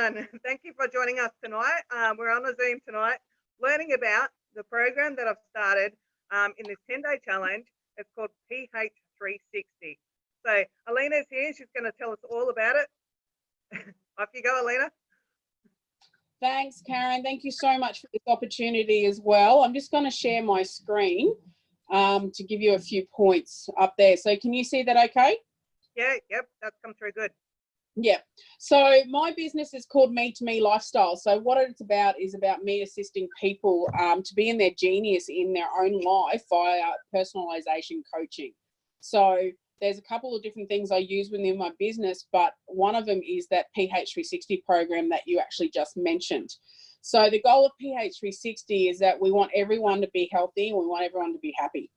everyone. Thank you for joining us tonight. We're on a Zoom tonight learning about the program that I've started in this 10-day challenge. It's called PH360. So Alina's here. She's going to tell us all about it. Off you go, Alina. Thanks, Karen. Thank you so much for this opportunity as well. I'm just going to share my screen to give you a few points up there. So can you see that okay? Yeah, yep, that's come through good. Yeah. So my business is called me2MELifestyle. So what it's about is about me assisting people to be in their genius in their own life via personalization coaching. So there's a couple of different things I use within my business, but one of them is that PH360 program that you actually just mentioned. So the goal of PH360 is that we want everyone to be healthy and we want everyone to be happy.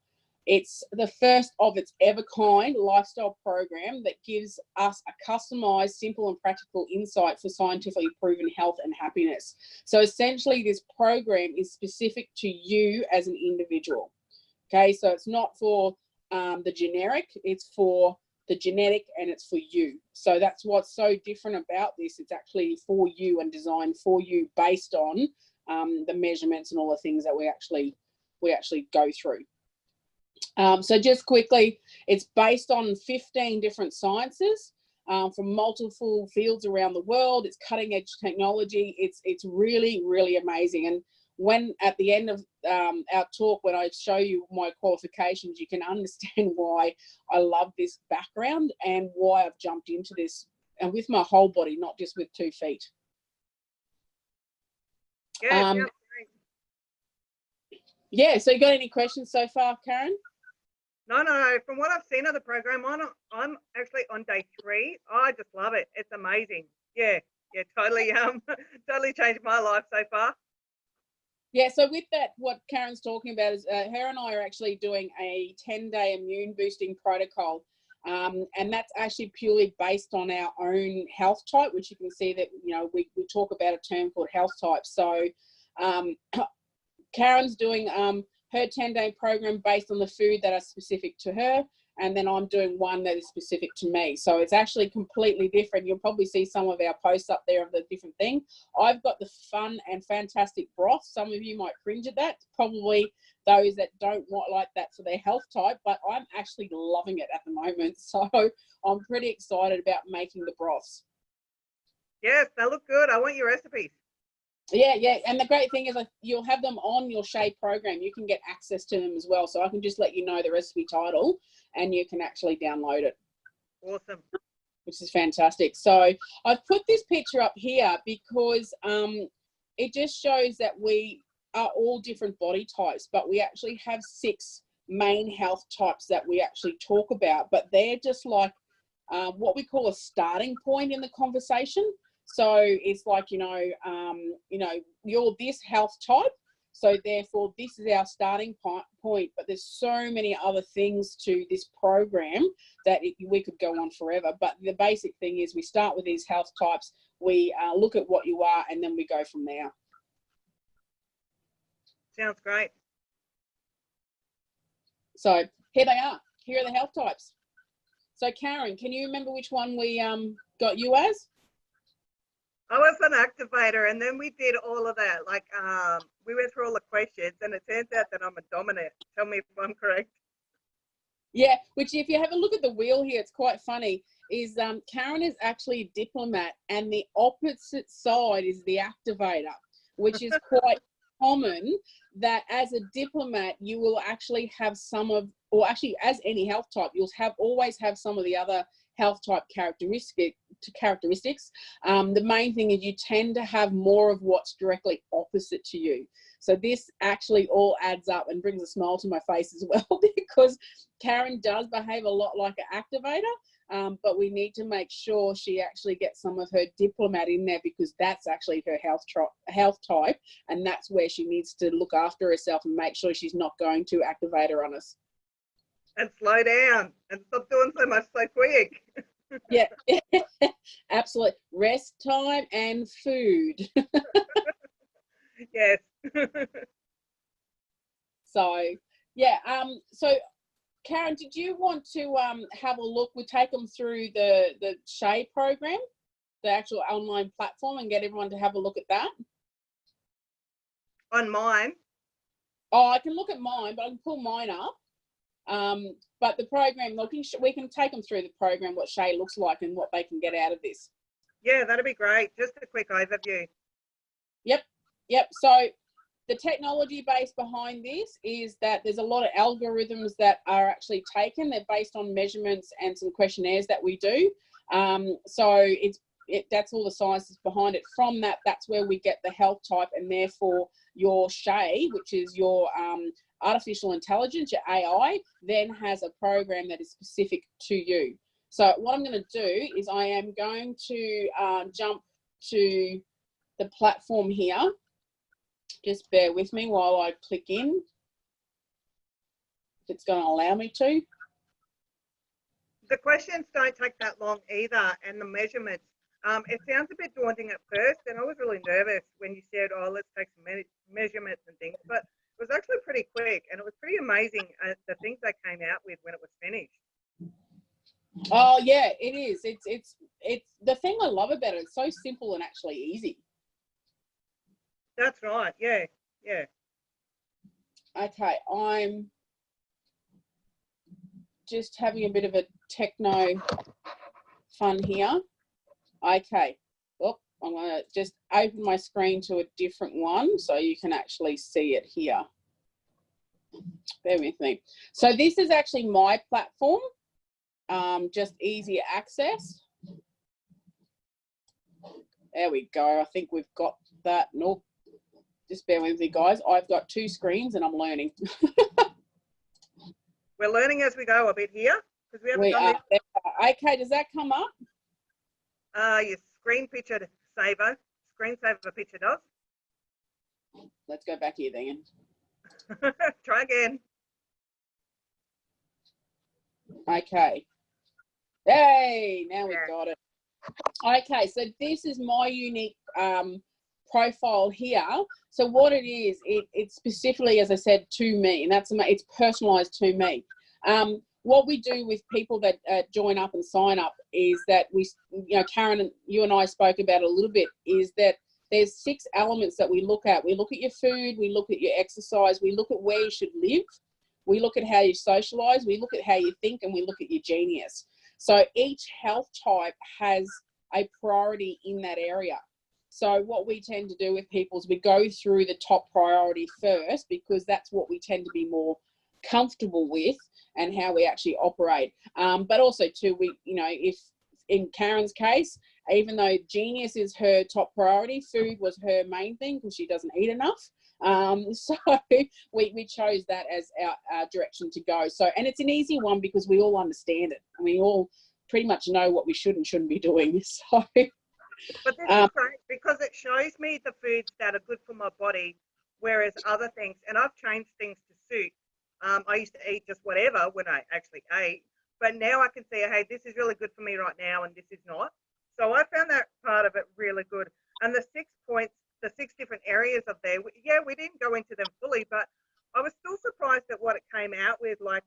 It's the first of its ever kind lifestyle program that gives us a customized, simple and practical insight for scientifically proven health and happiness. So essentially this program is specific to you as an individual. Okay, so it's not for the generic, it's for the genetic and it's for you. So that's what's so different about this. It's actually for you and designed for you based on the measurements and all the things that we actually go through. So just quickly, it's based on 15 different sciences from multiple fields around the world. It's cutting edge technology. It's really, really amazing. And when at the end of our talk, when I show you my qualifications, you can understand why I love this background and why I've jumped into this, and with my whole body, not just with 2 feet. Yeah, yeah, so you got any questions so far, Karen? No. From what I've seen of the program, I'm actually on day 3. I just love it. It's amazing. Yeah, totally. Totally changed my life so far. Yeah, so with that, what Karen's talking about is her and I are actually doing a 10-day immune boosting protocol. And that's actually purely based on our own health type, which you can see that, you know, we talk about a term called health type. So Karen's doing her 10-day program based on the food that are specific to her, and then I'm doing one that is specific to me. So it's actually completely different. You'll probably see some of our posts up there of the different thing. I've got the fun and fantastic broth. Some of you might cringe at that, probably those that don't like that for their health type, but I'm actually loving it at the moment. So I'm pretty excited about making the broths. Yes, they look good. I want your recipes. Yeah, and the great thing is you'll have them on your Shade program. You can get access to them as well. So I can just let you know the recipe title and you can actually download it. Awesome. Which is fantastic. So I've put this picture up here because it just shows that we are all different body types, but we actually have 6 main health types that we actually talk about, but they're just like what we call a starting point in the conversation. So it's like, you're this health type, so therefore this is our starting point, but there's so many other things to this program that we could go on forever. But the basic thing is we start with these health types, we look at what you are, and then we go from there. Sounds great. So here they are. Here are the health types. So Karen, can you remember which one we got you as? I was an activator, and then we did all of that. Like, we went through all the questions, and it turns out that I'm a dominant. Tell me if I'm correct. Yeah, which if you have a look at the wheel here, it's quite funny, is Karen is actually a diplomat, and the opposite side is the activator, which is quite common that as a diplomat, you will actually have some of, or actually as any health type, you'll always have some of the other health type characteristics. The main thing is you tend to have more of what's directly opposite to you. So this actually all adds up and brings a smile to my face as well, because Karen does behave a lot like an activator, but we need to make sure she actually gets some of her diplomat in there, because that's actually her health type, and that's where she needs to look after herself and make sure she's not going to activate her on us. And slow down and stop doing so much so quick. Yeah, absolutely. Rest time and food. Yes. So, yeah. So, Karen, did you want to have a look? We'll take them through the Shade program. the actual online platform and get everyone to have a look at that? On mine? Oh, I can look at mine, but I can pull mine up. But the program, we can take them through the program, what Shay looks like and what they can get out of this. Yeah, that'd be great. Just a quick overview. Yep. So the technology base behind this is that there's a lot of algorithms that are actually taken. They're based on measurements and some questionnaires that we do. So that's all the sciences behind it. From that, that's where we get the health type, and therefore your Shay, which is your artificial intelligence, your AI, then has a program that is specific to you. So what I'm going to do is I am going to jump to the platform here. Just bear with me while I click in, if it's going to allow me to. The questions don't take that long either, and the measurements. It sounds a bit daunting at first, and I was really nervous when you said, oh, let's take some measurements and things, but it was actually pretty quick, and it was pretty amazing the things they came out with when it was finished. Oh yeah, it is. It's the thing I love about it. It's so simple and actually easy. That's right. Yeah. Okay, I'm just having a bit of a techno fun here. Okay. Oh, I'm going to just open my screen to a different one so you can actually see it here. Bear with me. So this is actually my platform, just easier access. There we go. I think we've got that. Nope. Just bear with me, guys. I've got two screens and I'm learning. We're learning as we go a bit here, because we haven't done this. Okay, does that come up? Your screen saver picture does. Let's go back here then. Try again. Okay. Hey, now we've got it. Okay, so this is my unique profile here. So what it is, it's specifically, as I said, to me, and it's personalized to me. What we do with people that join up and sign up is that Karen, you and I spoke about it a little bit, is that there's 6 elements that we look at. We look at your food, we look at your exercise, we look at where you should live, we look at how you socialize, we look at how you think, and we look at your genius. So each health type has a priority in that area. So what we tend to do with people is we go through the top priority first, because that's what we tend to be more comfortable with and how we actually operate. But also too, if in Karen's case, even though genius is her top priority, food was her main thing because she doesn't eat enough. So we chose that as our direction to go. So, and it's an easy one because we all understand it. I mean, we all pretty much know what we should and shouldn't be doing. So, but this is great because it shows me the foods that are good for my body, whereas other things, and I've changed things to suit. I used to eat just whatever when I actually ate, but now I can see, hey, this is really good for me right now, and this is not. So I found that part of it really good. And the 6 points, the 6 different areas of there, yeah, we didn't go into them fully, but I was still surprised at what it came out with. Like,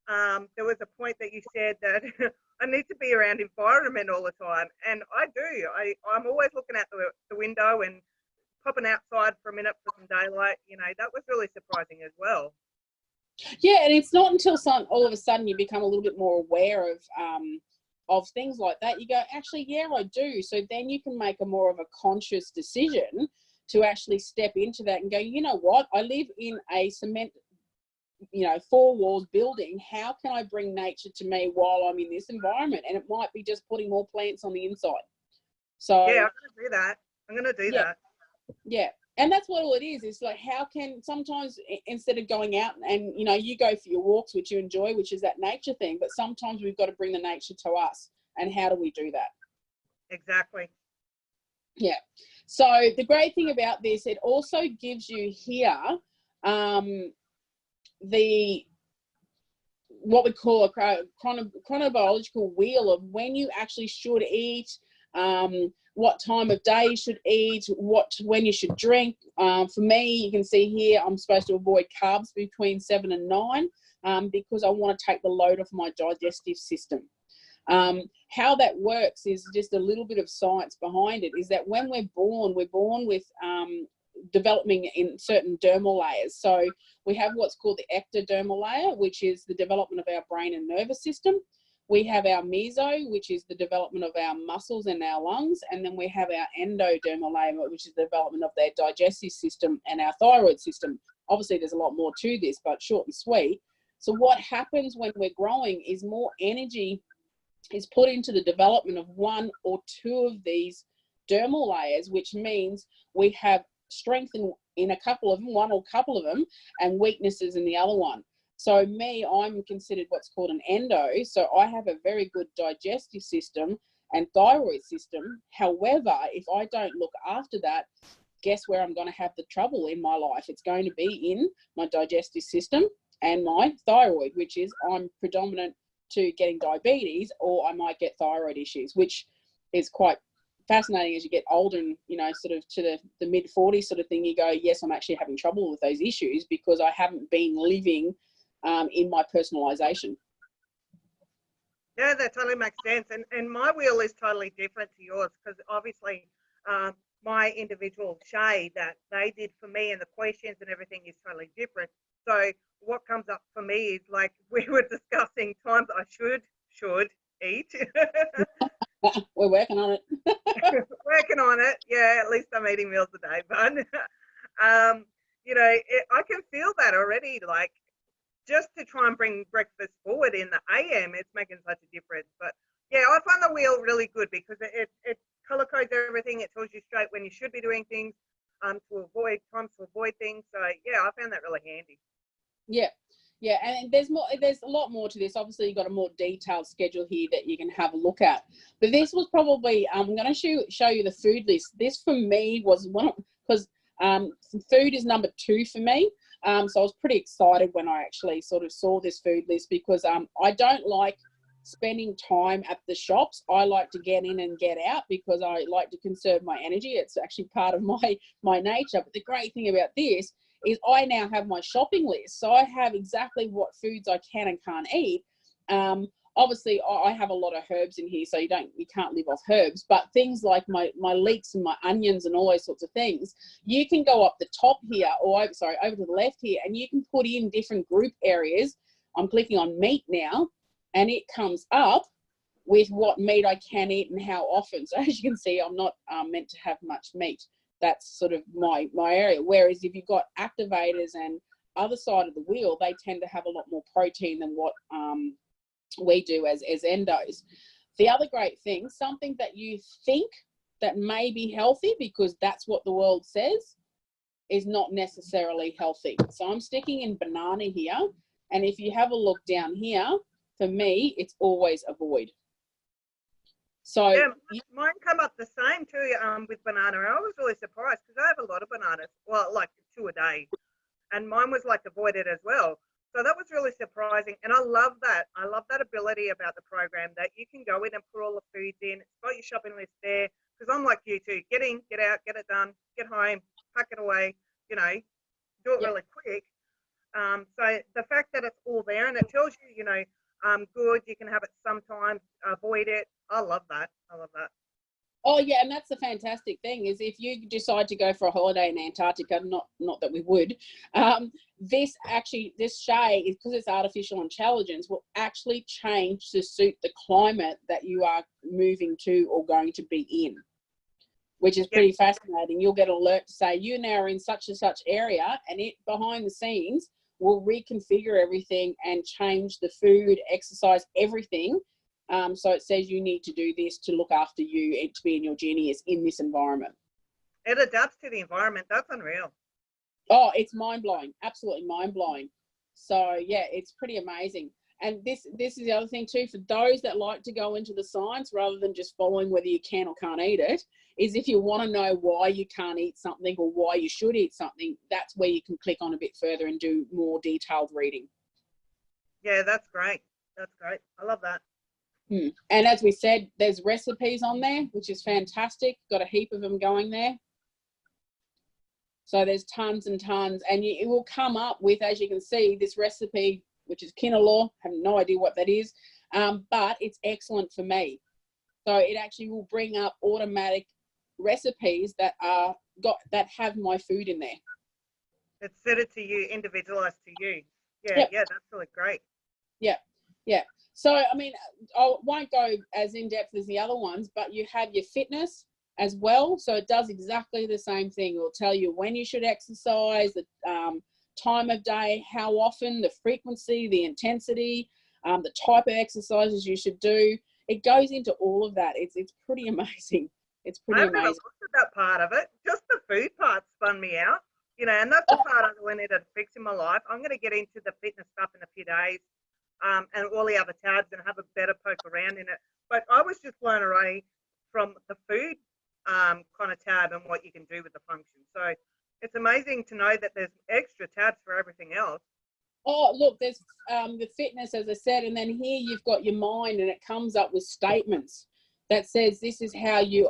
there was a point that you said that I need to be around environment all the time, and I do. I'm always looking out the window and popping outside for a minute for some daylight. That was really surprising as well. Yeah, and it's not until all of a sudden you become a little bit more aware of things like that. You go, actually, yeah, I do. So then you can make a more of a conscious decision to actually step into that and go, you know what? I live in a cement, 4 walls building. How can I bring nature to me while I'm in this environment? And it might be just putting more plants on the inside. So yeah, I'm gonna do that. Yeah. And that's what all it is. It's like, how can sometimes, instead of going out and, you go for your walks, which you enjoy, which is that nature thing, but sometimes we've got to bring the nature to us. And how do we do that? Exactly. Yeah. So the great thing about this, it also gives you here what we call a chronobiological wheel of when you actually should eat, what time of day you should eat, when you should drink. For me, you can see here, I'm supposed to avoid carbs between 7 and 9 because I want to take the load off my digestive system. How that works is just a little bit of science behind it, is that when we're born with developing in certain dermal layers. So we have what's called the ectodermal layer, which is the development of our brain and nervous system. We have our meso, which is the development of our muscles and our lungs. And then we have our endodermal layer, which is the development of their digestive system and our thyroid system. Obviously, there's a lot more to this, but short and sweet. So what happens when we're growing is more energy is put into the development of one or two of these dermal layers, which means we have strength in a couple of them, one or couple of them, and weaknesses in the other one. So me, I'm considered what's called an endo. So I have a very good digestive system and thyroid system. However, if I don't look after that, guess where I'm going to have the trouble in my life? It's going to be in my digestive system and my thyroid, which is I'm predominant to getting diabetes, or I might get thyroid issues, which is quite fascinating as you get older and, you know, sort of to the mid-40s sort of thing. You go, yes, I'm actually having trouble with those issues because I haven't been living in my personalization. Yeah, that totally makes sense. And my wheel is totally different to yours, because obviously my individual shade that they did for me and the questions and everything is totally different. So what comes up for me is, like we were discussing, times I should eat. We're working on it. Working on it. Yeah, at least I'm eating meals a day. But, you know, I can feel that already. Like, just to try and bring breakfast forward in the AM, it's making such a difference. But yeah, I find the wheel really good because it color codes everything. It tells you straight when you should be doing things, to avoid times to avoid things. So yeah, I found that really handy. Yeah. Yeah, and there's a lot more to this. Obviously, you've got a more detailed schedule here that you can have a look at. But this was probably, I'm going to show you the food list. This for me was one of, because food is number 2 for me. So I was pretty excited when I actually sort of saw this food list, because I don't like spending time at the shops. I like to get in and get out because I like to conserve my energy. It's actually part of my nature. But the great thing about this is I now have my shopping list. So I have exactly what foods I can and can't eat. Obviously, I have a lot of herbs in here, so you can't live off herbs. But things like my leeks and my onions and all those sorts of things, you can go up the top here, or over to the left here, and you can put in different group areas. I'm clicking on meat now, and it comes up with what meat I can eat and how often. So as you can see, I'm not meant to have much meat. That's sort of my area. Whereas if you've got activators and other side of the wheel, they tend to have a lot more protein than what we do as endos. The other great thing, something that you think that may be healthy because that's what the world says, is not necessarily healthy. So I'm sticking in banana here, and if you have a look down here, for me, it's always avoid. So yeah, mine come up the same too, with banana. I was really surprised because I have a lot of bananas, well, like 2 a day, and mine was like avoided as well. So that was really surprising, and I love that. I love that ability about the program, that you can go in and put all the foods in. It's got your shopping list there, because I'm like you too. Get in, get out, get it done, get home, pack it away, you know, do it really quick. So the fact that it's all there and it tells you, you know, good, you can have it sometimes, avoid it. I love that. I love that. Oh yeah, and that's the fantastic thing, is if you decide to go for a holiday in Antarctica, not that we would, this shade, because it's artificial intelligence, will actually change to suit the climate that you are moving to or going to be in, which is pretty fascinating. You'll get an alert to say you now are in such and such area, and it behind the scenes will reconfigure everything and change the food, exercise, everything. So it says you need to do this to look after you and to be in your genius in this environment. It adapts to the environment. That's unreal. Oh, it's mind-blowing. Absolutely mind-blowing. So yeah, it's pretty amazing. And this is the other thing too, for those that like to go into the science rather than just following whether you can or can't eat it, is if you want to know why you can't eat something or why you should eat something, that's where you can click on a bit further and do more detailed reading. Yeah, that's great. That's great. I love that. And as we said, there's recipes on there, which is fantastic. Got a heap of them going there. So there's tons and tons, and it will come up with, as you can see, this recipe, which is quinoa. I have no idea what that is. but it's excellent for me. So it actually will bring up automatic recipes that have my food in there. It's suited to you, individualized to you. Yeah, Yep. yeah, that's really great. Yeah, yeah. So, I mean, I won't go as in-depth as the other ones, but you have your fitness as well. So it does exactly the same thing. It will tell you when you should exercise, the time of day, how often, the frequency, the intensity, the type of exercises you should do. It goes into all of that. It's pretty amazing. It's pretty I've never amazing. looked at that part of it. Just the food part spun me out, you know, and that's the part I really need to fix in my life. I'm going to get into the fitness stuff in a few days, and all the other tabs and have a better poke around in it. But I was just blown away from the food kind of tab and what you can do with the function. So it's amazing to know that there's extra tabs for everything else. Oh, look, there's the fitness, as I said, and then here you've got your mind, and it comes up with statements that says this is how you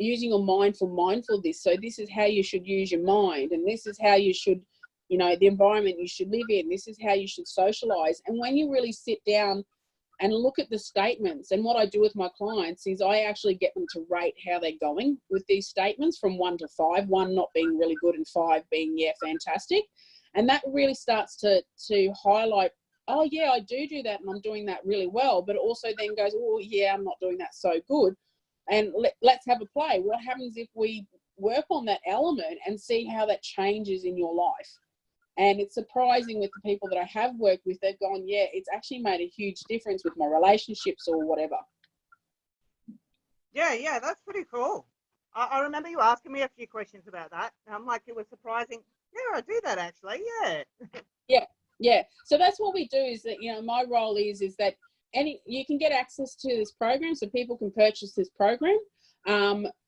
using your mind for mindful this. So this is how you should use your mind, and this is how you should, you know, the environment you should live in. This is how you should socialize. And when you really sit down and look at the statements, and what I do with my clients is I actually get them to rate how they're going with these statements from 1 to 5, 1 not being really good and 5 being, yeah, fantastic. And that really starts to highlight, oh, yeah, I do that and I'm doing that really well. But also then goes, oh, yeah, I'm not doing that so good. And let's have a play. What happens if we work on that element and see how that changes in your life? And it's surprising with the people that I have worked with, they've gone, yeah, it's actually made a huge difference with my relationships or whatever. Yeah, that's pretty cool. I remember you asking me a few questions about that. And I'm like, it was surprising. Yeah, I do that actually. Yeah. Yeah. So that's what we do is that, you know, my role is that you can get access to this program, so people can purchase this program.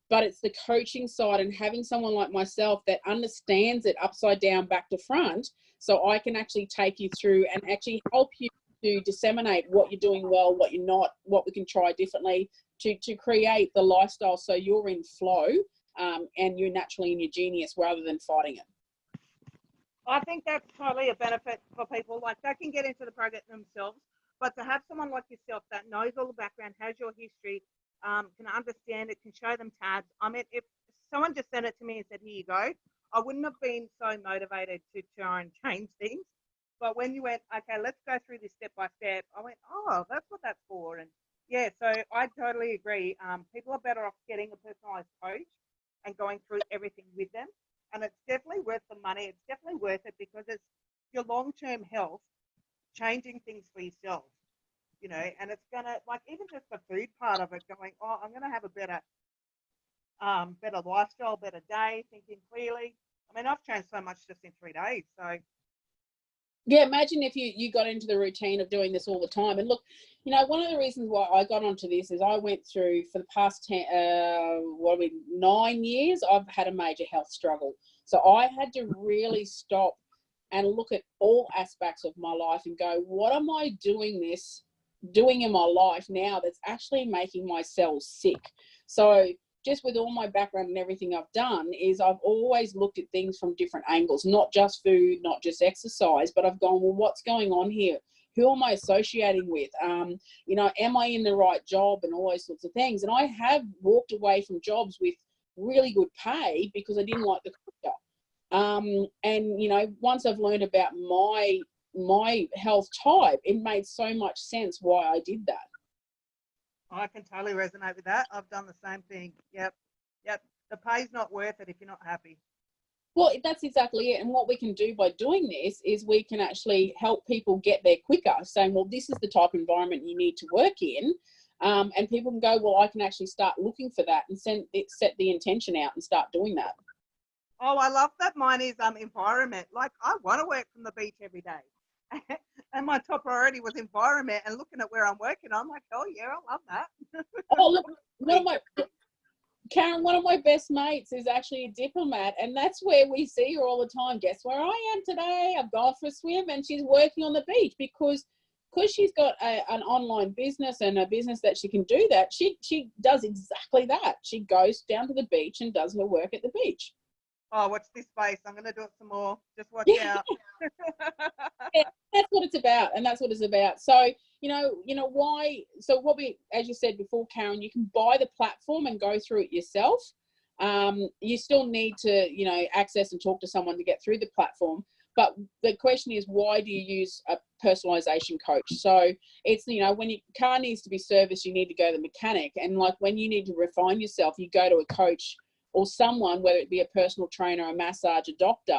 But it's the coaching side and having someone like myself that understands it upside down, back to front, so I can actually take you through and actually help you to disseminate what you're doing well, what you're not, what we can try differently to create the lifestyle so you're in flow and you're naturally in your genius rather than fighting it. I think that's totally a benefit for people. Like, they can get into the program themselves, but to have someone like yourself that knows all the background, has your history, can understand it, can show them tabs. I mean, if someone just sent it to me and said, here you go, I wouldn't have been so motivated to try and change things. But when you went, okay, let's go through this step by step, I went, oh, that's what that's for. And yeah, so I totally agree. People are better off getting a personalized coach and going through everything with them. And it's definitely worth the money. It's definitely worth it because it's your long-term health, changing things for yourself, you know, and it's going to, like, even just the food part of it, going, oh, I'm going to have a better lifestyle, better day, thinking clearly. I mean, I've changed so much just in 3 days. So yeah, imagine if you got into the routine of doing this all the time. And look, you know, one of the reasons why I got onto this is I went through, for the past 9 years, I've had a major health struggle. So I had to really stop and look at all aspects of my life and go, what am I doing in my life now that's actually making my cells sick? So just with all my background and everything I've done is I've always looked at things from different angles, not just food, not just exercise, but I've gone, well, what's going on here? Who am I associating with? You know, am I in the right job and all those sorts of things? And I have walked away from jobs with really good pay because I didn't like the culture. And, you know, once I've learned about my health type, it made so much sense why I did that. I can totally resonate with that. I've done the same thing. Yep. The pay's not worth it if you're not happy. Well, that's exactly it. And what we can do by doing this is we can actually help people get there quicker, saying, well, this is the type of environment you need to work in. And people can go, well, I can actually start looking for that and set the intention out and start doing that. Oh, I love that mine is environment. Like, I want to work from the beach every day. And my top priority was environment, and looking at where I'm working, I'm like, oh yeah, I love that. Oh, look, Karen, one of my best mates is actually a diplomat, and that's where we see her all the time. Guess where I am today? I've gone for a swim, and she's working on the beach because she's got an online business and a business that she can do that. She does exactly that. She goes down to the beach and does her work at the beach. Oh, watch this space. I'm going to do it some more. Just watch out. Yeah, that's what it's about. And that's what it's about. So why? So what as you said before, Karen, you can buy the platform and go through it yourself. You still need to, access and talk to someone to get through the platform. But the question is, why do you use a personalization coach? So it's, when your car needs to be serviced, you need to go to the mechanic. And like when you need to refine yourself, you go to a coach or someone, whether it be a personal trainer, a massage, a doctor.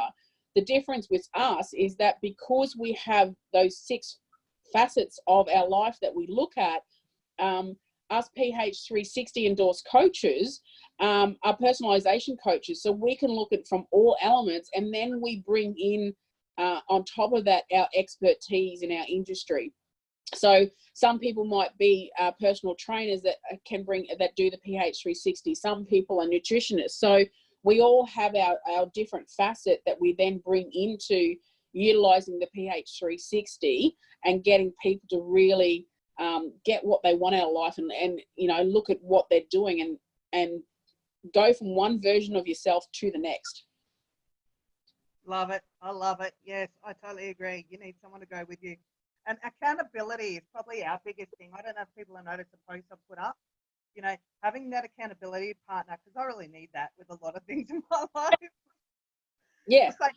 The difference with us is that because we have those 6 facets of our life that we look at, us PH360 endorsed coaches are personalization coaches. So we can look at from all elements, and then we bring in on top of that our expertise in our industry. So some people might be personal trainers that do the PH360. Some people are nutritionists. So we all have our different facet that we then bring into utilizing the PH360 and getting people to really get what they want out of life, and look at what they're doing and go from one version of yourself to the next. Love it. I love it. Yes, I totally agree. You need someone to go with you. And accountability is probably our biggest thing. I don't know if people have noticed the post I've put up. Having that accountability partner, because I really need that with a lot of things in my life. Yeah. It's like,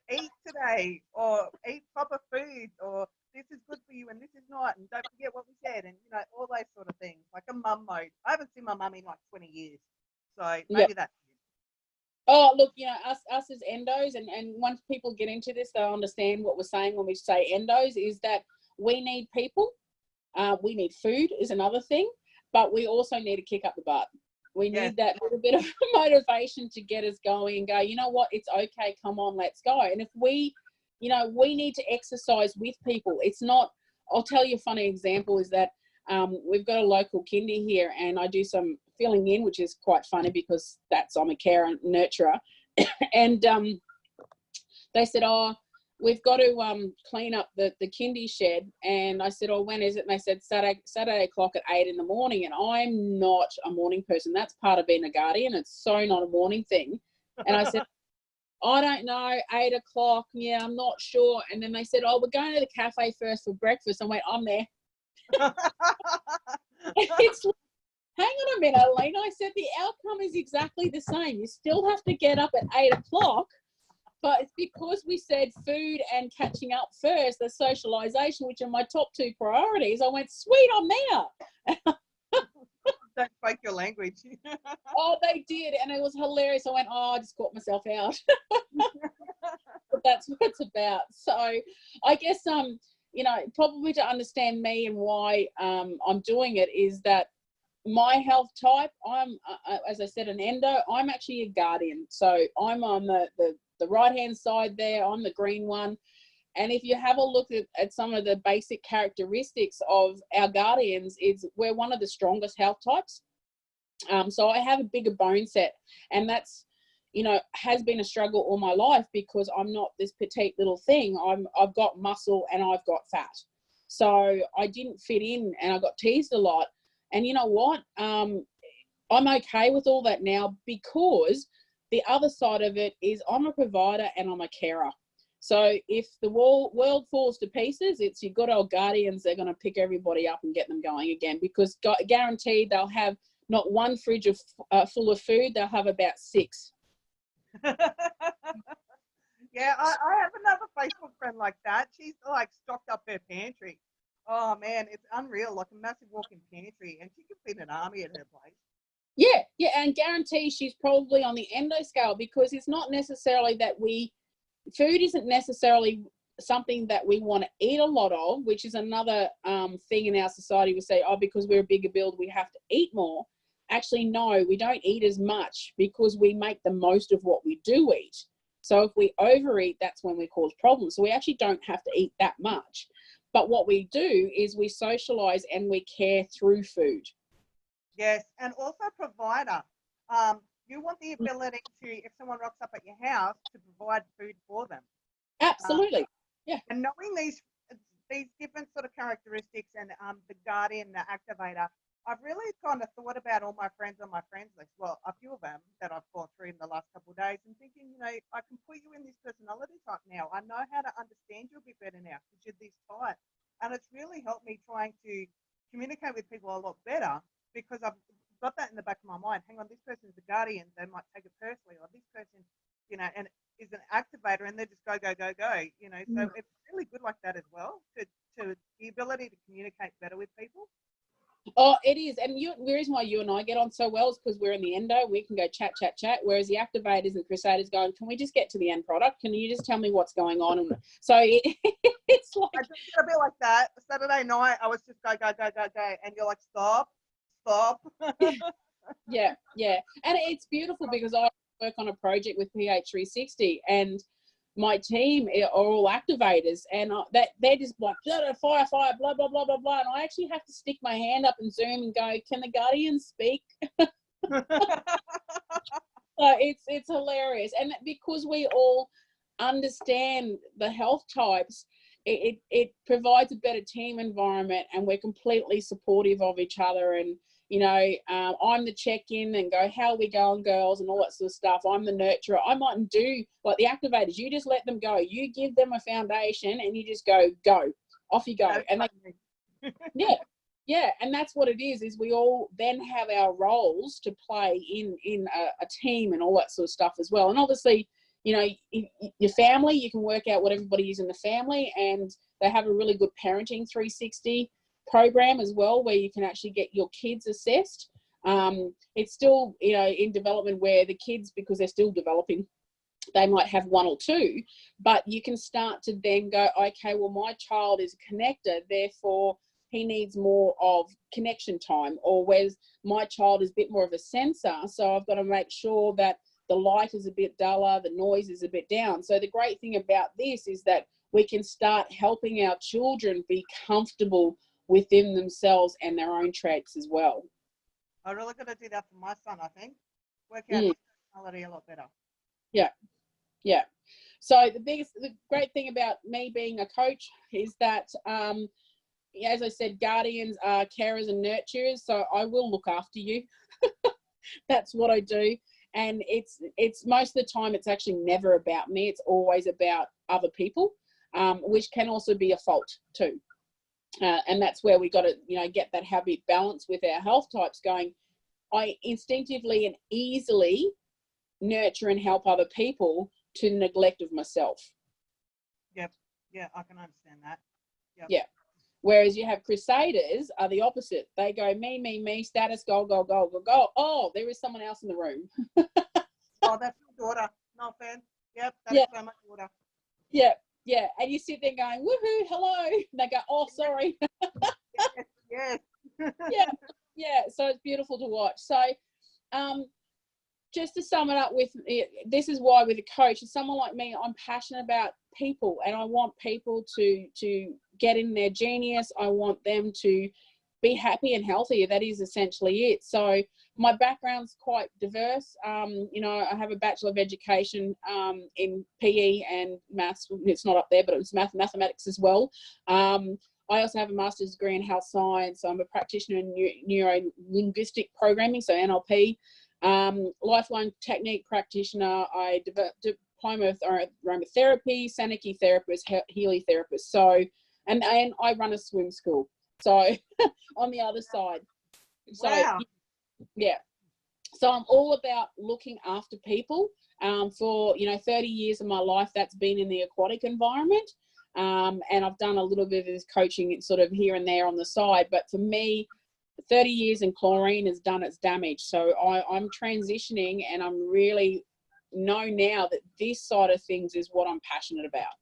eat today, or eat proper food, or this is good for you and this is not, and don't forget what we said, and all those sort of things, like a mum mode. I haven't seen my mum in like 20 years, so maybe that's it. Oh, look, us as endos, and once people get into this, they'll understand what we're saying when we say endos, is that we need people, we need food is another thing, but we also need to kick up the butt. We need that little bit of motivation to get us going and go, you know what, it's okay, come on, let's go. And if we need to exercise with people. It's not, I'll tell you a funny example is that we've got a local kindy here, and I do some filling in, which is quite funny because I'm a carer and nurturer. And they said, oh, we've got to clean up the kindy shed. And I said, oh, when is it? And they said, Saturday o'clock at 8 in the morning. And I'm not a morning person. That's part of being a guardian. It's so not a morning thing. And I said, I don't know, 8 o'clock. Yeah, I'm not sure. And then they said, oh, we're going to the cafe first for breakfast. I went, I'm there. It's like, hang on a minute, Alina. I said, the outcome is exactly the same. You still have to get up at 8 o'clock, but it's because we said food and catching up first, the socialization, which are my top 2 priorities. I went, sweet, I'm there. Don't speak your language. Oh, they did, and it was hilarious. I went, oh, I just caught myself out. But that's what it's about. So I guess, probably to understand me and why I'm doing it is that my health type, I'm, as I said, an endo. I'm actually a guardian. So I'm on the right-hand side there. I'm the green one. And if you have a look at some of the basic characteristics of our guardians, we're one of the strongest health types. So I have a bigger bone set, and that's, has been a struggle all my life because I'm not this petite little thing. I've got muscle and I've got fat. So I didn't fit in, and I got teased a lot. And you know what? I'm okay with all that now, because the other side of it is I'm a provider and I'm a carer. So if the world falls to pieces, it's your good old guardians. They're going to pick everybody up and get them going again, because guaranteed they'll have not one fridge full of food. They'll have about 6. Yeah, I have another Facebook friend like that. She's like stocked up her pantry. Oh man, it's unreal, like a massive walk-in pantry, and she can feed an army at her place. Yeah, and guarantee she's probably on the endo scale, because it's not necessarily that food isn't necessarily something that we want to eat a lot of, which is another thing in our society. We say, oh, because we're a bigger build, we have to eat more. Actually, no, we don't eat as much because we make the most of what we do eat. So if we overeat, that's when we cause problems. So we actually don't have to eat that much. But what we do is we socialize and we care through food. Yes, and also provider. You want the ability to, if someone rocks up at your house, to provide food for them. Absolutely. Yeah. And knowing these different sort of characteristics, and the guardian, the activator, I've really kind of thought about all my friends on my friends list. Well, a few of them that I've gone through in the last couple of days, and thinking, I can put you in this personality type now. I know how to understand you a bit better now because you're this type. and it's really helped me trying to communicate with people a lot better because I've got that in the back of my mind. Hang on, this person's the guardian. They might take it personally, or this person, and is an activator, and they just go, go, go, go. So it's really good like that as well, to the ability to communicate better with people. Oh, it is. And the reason why you and I get on so well is because we're in the endo. We can go chat, chat, chat. Whereas the activators and crusaders going, can we just get to the end product? Can you just tell me what's going on? And so it's like, I just get a bit like that. Saturday night, I was just go, go, go, go, go. And you're like, stop. yeah. And it's beautiful because I work on a project with PH360 and my team are all activators, and they're just like fire, blah blah blah blah blah, and I actually have to stick my hand up and Zoom and go, "Can the guardian speak?" It's hilarious, and because we all understand the health types, it provides a better team environment, and we're completely supportive of each other. And I'm the check-in and go, how are we going, girls, and all that sort of stuff. I'm the nurturer. I mightn't do like the activators. You just let them go. You give them a foundation and you just go, off you go. And yeah. And that's what it is we all then have our roles to play in a team and all that sort of stuff as well. And obviously, your family, you can work out what everybody is in the family, and they have a really good parenting 360 program as well, where you can actually get your kids assessed. It's still in development where the kids, because they're still developing, they might have one or two, but you can start to then go, okay, well, my child is a connector, therefore he needs more of connection time, or whereas my child is a bit more of a sensor, so I've got to make sure that the light is a bit duller, the noise is a bit down. So the great thing about this is that we can start helping our children be comfortable within themselves and their own traits as well. I'm really going to do that for my son, I think. Work out his personality a lot better. Yeah. So the great thing about me being a coach is that, as I said, guardians are carers and nurturers. So I will look after you. That's what I do. And it's most of the time, it's actually never about me. It's always about other people, which can also be a fault too. And that's where we got to, get that habit balance with our health types going. I instinctively and easily nurture and help other people to neglect of myself. Yep. Yeah, I can understand that. Yep. Yeah. Whereas you have crusaders are the opposite. They go me, status, goal. Oh, there is someone else in the room. Oh, that's my daughter. No offense. Yep, that is so much daughter. Yeah. And you sit there going, woohoo, hello. And they go, oh, sorry. Yes. Yeah. So it's beautiful to watch. So just to sum it up with, this is why with a coach, someone like me, I'm passionate about people, and I want people to get in their genius. I want them to be happy and healthy. That is essentially it. So my background's quite diverse. I have a Bachelor of Education in PE and maths. It's not up there, but it was mathematics as well. I also have a master's degree in health science. I'm a practitioner in neuro-linguistic programming, so NLP. Lifelong technique practitioner. I developed diploma of aromatherapy, Saniki therapist, Healy therapist. So, and I run a swim school. So on the other side. So wow. Yeah. So I'm all about looking after people. For 30 years of my life, that's been in the aquatic environment. And I've done a little bit of this coaching sort of here and there on the side. But for me, 30 years in chlorine has done its damage. So I'm transitioning, and I'm really know now that this side of things is what I'm passionate about.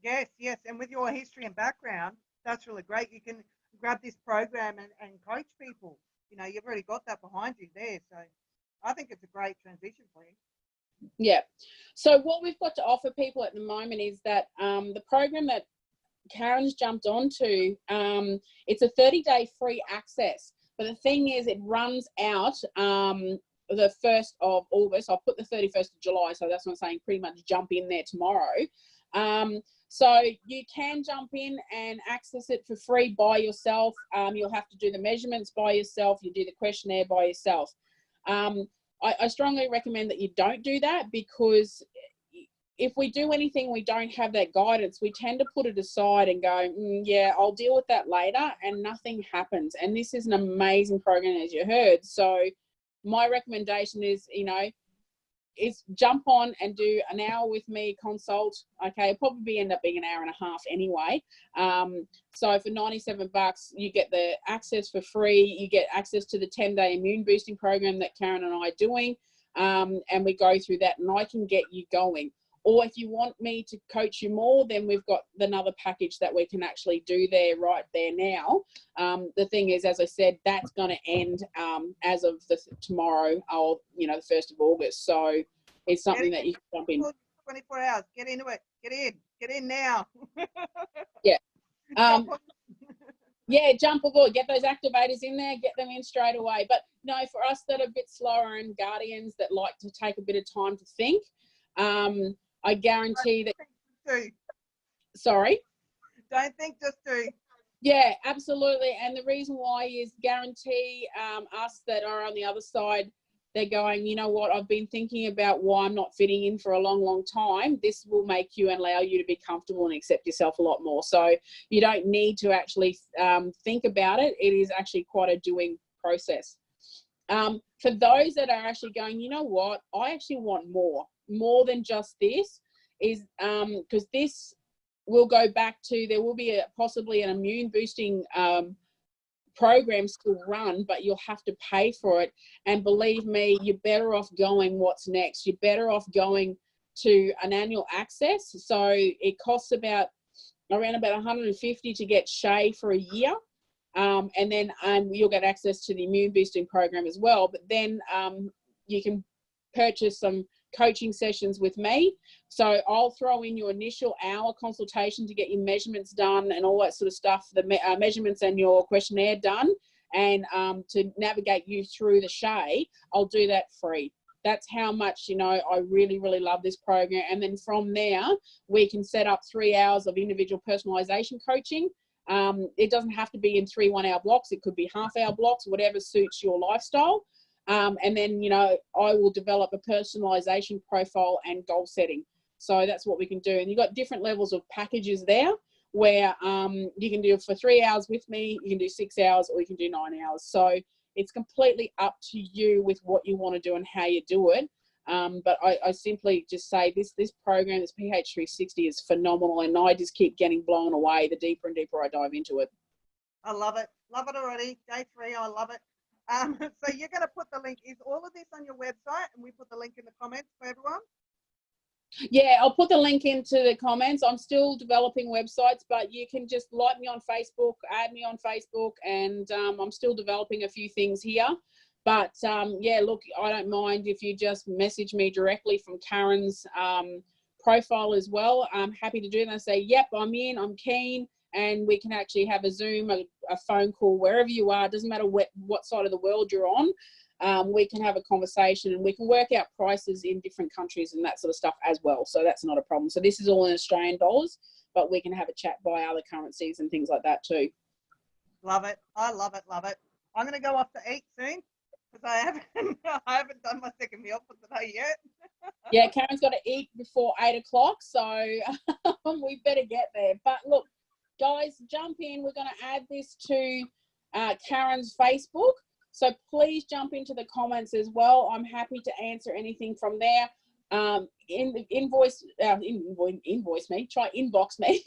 Yes. And with your history and background, that's really great. You can grab this program and coach people. You've already got that behind you there. So I think it's a great transition for you. Yeah. So what we've got to offer people at the moment is that the program that Karen's jumped onto, it's a 30-day free access. But the thing is, it runs out the 1st of August. I'll put the 31st of July. So that's what I'm saying, pretty much jump in there tomorrow. So you can jump in and access it for free by yourself. You'll have to do the measurements by yourself. You do the questionnaire by yourself. I strongly recommend that you don't do that, because if we do anything, we don't have that guidance, we tend to put it aside and go, yeah, I'll deal with that later, and nothing happens. And this is an amazing program, as you heard. So my recommendation is, is jump on and do an hour with me consult. Okay, it'll probably end up being an hour and a half anyway. So for $97, you get the access for free. You get access to the 10-day immune boosting program that Karen and I are doing. And we go through that, and I can get you going. Or if you want me to coach you more, then we've got another package that we can actually do there right there now. The thing is, as I said, that's going to end as of tomorrow, or the 1st of August. So it's something that you can jump in. 24 hours. Get into it. Get in now. Yeah. Yeah, jump aboard. Get those activators in there. Get them in straight away. But no, for us that are a bit slower and guardians that like to take a bit of time to think, I guarantee that. Sorry? Don't think, just do. Yeah, absolutely. And the reason why is guarantee us that are on the other side, they're going, you know what, I've been thinking about why I'm not fitting in for a long, long time. This will make you and allow you to be comfortable and accept yourself a lot more. So you don't need to actually think about it. It is actually quite a doing process. For those that are actually going, you know what, I actually want more than just this, is because this will go back to, there will be possibly an immune boosting program still run, but you'll have to pay for it. And believe me, you're better off going what's next. You're better off going to an annual access. So it costs around about $150 to get Shay for a year. And then you'll get access to the immune boosting program as well. But then you can purchase some coaching sessions with me. So I'll throw in your initial hour consultation to get your measurements done and all that sort of stuff, the measurements and your questionnaire done, and to navigate you through the Shay, I'll do that free. That's how much, I really, really love this program. And then from there, we can set up 3 hours of individual personalization coaching. It doesn't have to be in 3 1-hour blocks. It could be half-hour blocks, whatever suits your lifestyle. And then, I will develop a personalization profile and goal setting. So that's what we can do. And you've got different levels of packages there where you can do it for 3 hours with me, you can do 6 hours, or you can do 9 hours. So it's completely up to you with what you want to do and how you do it. But I simply just say this program, this PH360, is phenomenal, and I just keep getting blown away the deeper and deeper I dive into it. I love it. Love it already. Day 3, I love it. So you're going to put the link, is all of this on your website, and we put the link in the comments for everyone? Yeah, I'll put the link into the comments. I'm still developing websites, but you can just like me on Facebook, add me on Facebook, and I'm still developing a few things here. But yeah, look, I don't mind if you just message me directly from Karen's profile as well. I'm happy to do that and say, yep, I'm in, I'm keen, and we can actually have a Zoom, a phone call, wherever you are. It doesn't matter what side of the world you're on. We can have a conversation, and we can work out prices in different countries and that sort of stuff as well. So that's not a problem. So this is all in Australian dollars, but we can have a chat by other currencies and things like that too. Love it. I love it. Love it. I'm going to go off to eat soon, because I haven't done my second meal for today yet. Yeah, Karen's got to eat before 8 o'clock, so we better get there. But look, guys, jump in. We're going to add this to Karen's Facebook. So please jump into the comments as well. I'm happy to answer anything from there. Invoice me, try inbox me,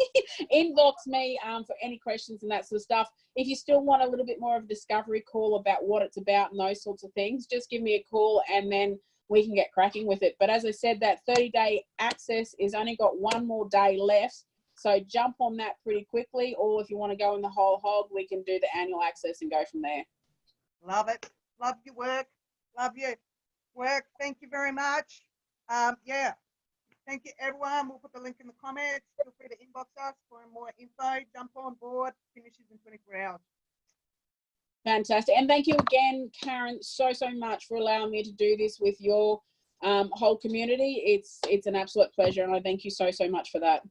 inbox me for any questions and that sort of stuff. If you still want a little bit more of a discovery call about what it's about and those sorts of things, just give me a call and then we can get cracking with it. But as I said, that 30-day access is only got 1 more day left. So jump on that pretty quickly, or if you want to go in the whole hog, we can do the annual access and go from there. Love it. Love your work. Love your work. Thank you very much. Yeah. Thank you, everyone. We'll put the link in the comments. Feel free to inbox us for more info. Jump on board. Finishes in 24 hours. Fantastic. And thank you again, Karen, so much for allowing me to do this with your whole community. It's an absolute pleasure, and I thank you so much for that.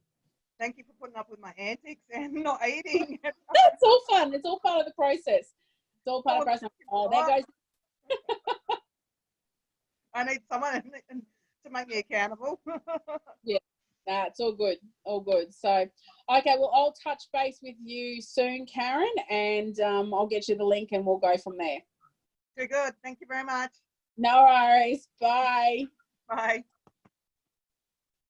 Thank you for putting up with my antics and not eating. It's all fun. It's all part of the process. It's all part of the process. Oh, there goes. I need someone to make me accountable. Yeah. That's all good. All good. So, okay, well, I'll touch base with you soon, Karen, and I'll get you the link and we'll go from there. Too good. Thank you very much. No worries. Bye. Bye.